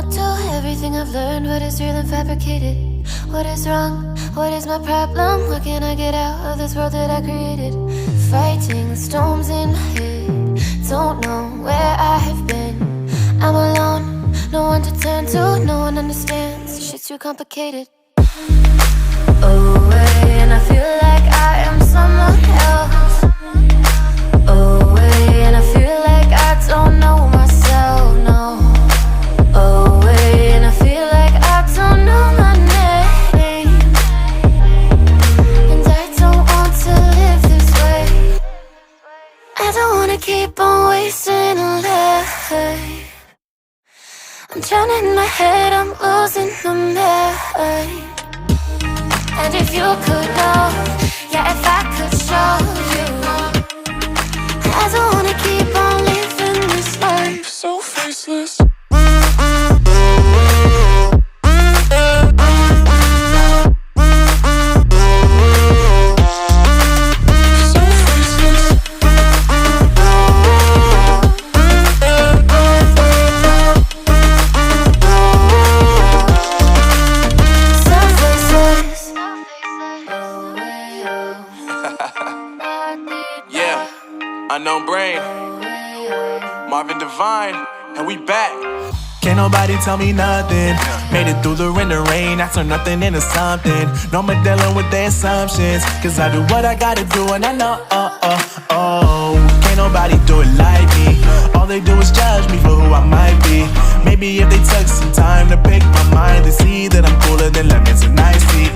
know too. Everything I've learned, what is real and fabricated. What is wrong? What is my problem? What can I get out of this world that I created? Fighting the storms in my head. Don't know where I have been. I'm alone, no one to turn to. No one understands, shit's too complicated. Away, and I feel like I am someone else. Away, and I feel like I don't know myself, no. Away, and I feel like I don't know my name. And I don't want to live this way. I don't wanna keep on wasting a life. I'm drowning in my head, I'm losing my mind. And if you could know, yeah, if I could show you, I don't wanna keep on living this life so faceless. Unknown Brain, Marvin Divine, and we back. Can't nobody tell me nothing. Made it through the wind and rain, I turned nothing into something. No more dealing with their assumptions, cause I do what I gotta do and I know, can't nobody do it like me. All they do is judge me for who I might be. Maybe if they took some time to pick my mind, they see that I'm cooler than lemons and iced tea.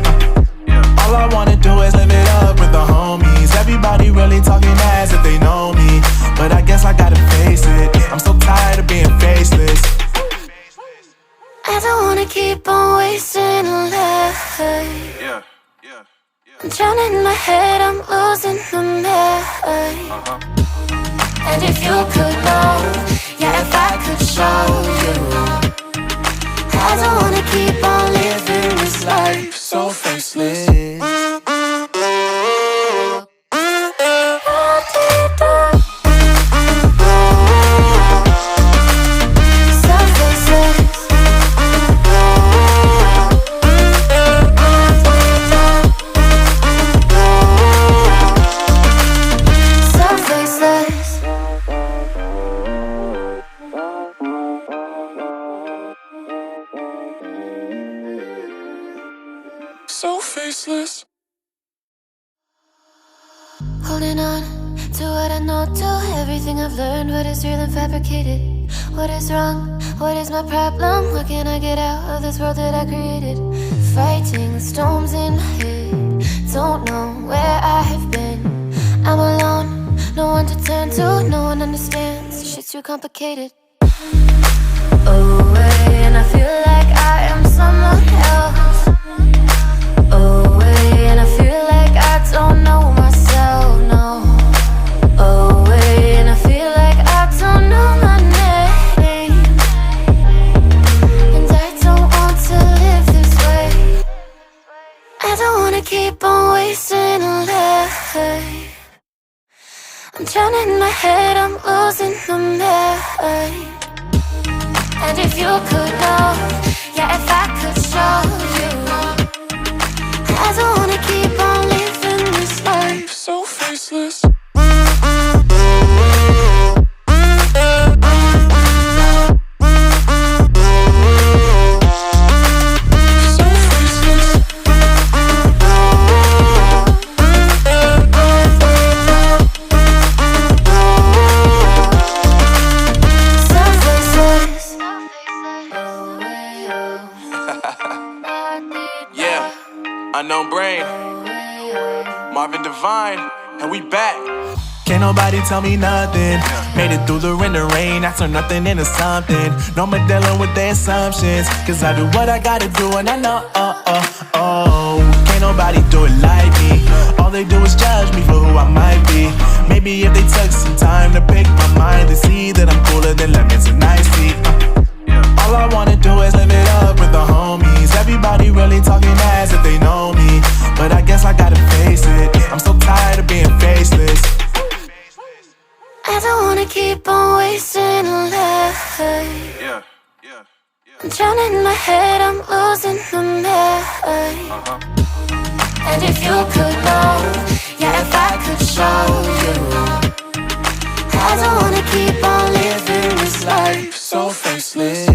All I wanna do is live it up with the homies. Everybody really talking as if they know me, but I guess I gotta face it. I'm so tired of being faceless. I don't wanna keep on wasting a life. I'm drowning in my head, I'm losing my mind. And if you could know, yeah, if I could show you, I don't wanna keep on living this life so faceless. So faceless. Holding on to what I know too. Everything I've learned, what is real and fabricated. What is wrong? What is my problem? What can I get out of this world that I created? Fighting the storms in my head. Don't know where I have been. I'm alone, no one to turn to. No one understands, shit's too complicated. Away, and I feel like I am someone else. Away, and I feel like I don't know myself, no. Away, and I feel like I don't know my name. And I don't want to live this way. I don't wanna keep on wasting a life. I'm drowning in my head, I'm losing my mind. And if you could know, yeah, if I could show you, I don't wanna keep on living this life so faceless. Unknown Brain, Marvin Divine, and we back. Can't nobody tell me nothing. Made it through the wind and rain, I turned nothing into something. No more dealing with their assumptions, cause I do what I gotta do and I know, can't nobody do it like me. All they do is judge me for who I might be. Maybe if they took some time to pick my mind, they see that I'm cooler than lemons and iced tea. All I wanna do is live it up with the homies. Everybody really talking as if they know me, but I guess I gotta face it. I'm so tired of being faceless. I don't wanna keep on wasting a life. I'm drowning in my head, I'm losing my mind. And if you could know, yeah, if I could show you, I don't wanna keep on living this life so faceless.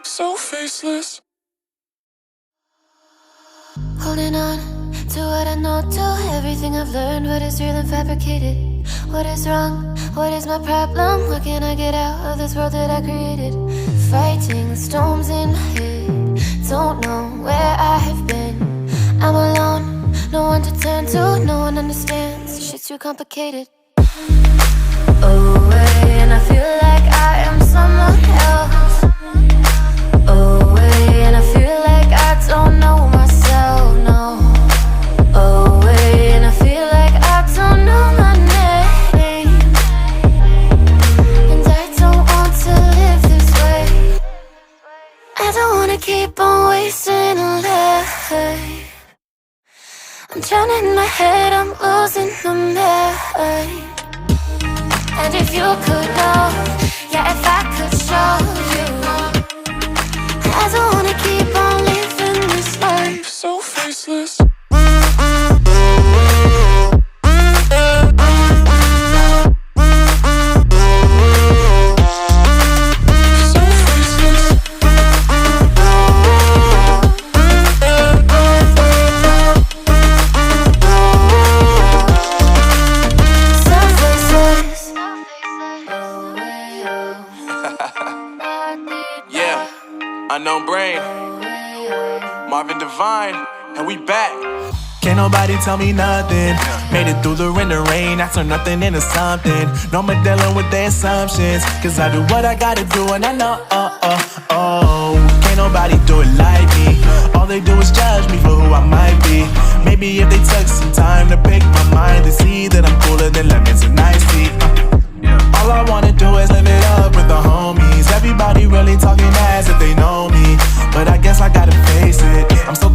So faceless. Holding on to what I know, to everything I've learned. What is real and fabricated? What is wrong? What is my problem? What can I get out of this world that I created? Fighting the storms in my head. Don't know where I have been. I'm alone, no one to turn to. No one understands, shit's too complicated. Away, and I feel like I am someone else. Away, and I feel like I don't know myself, no. Away, and I feel like I don't know my name. And I don't want to live this way. I don't wanna keep on wasting a life. I'm drowning in my head, I'm losing my mind. And if you could know, yeah, if I could show you, I don't wanna keep on living this life so faceless. Yeah, unknown brain, Marvin Divine, and we back. Can't nobody tell me nothing. Made it through the rain and rain, I turned nothing into something. No more dealing with their assumptions, cause I do what I gotta do and I know, can't nobody do it like me. All they do is judge me for who I might be. Maybe if they took some time to pick my mind, to see that I'm cooler than lemons and iced tea. All I wanna do is live it up with the homies. Everybody really talking as if they know me, but I guess I gotta face it, I'm so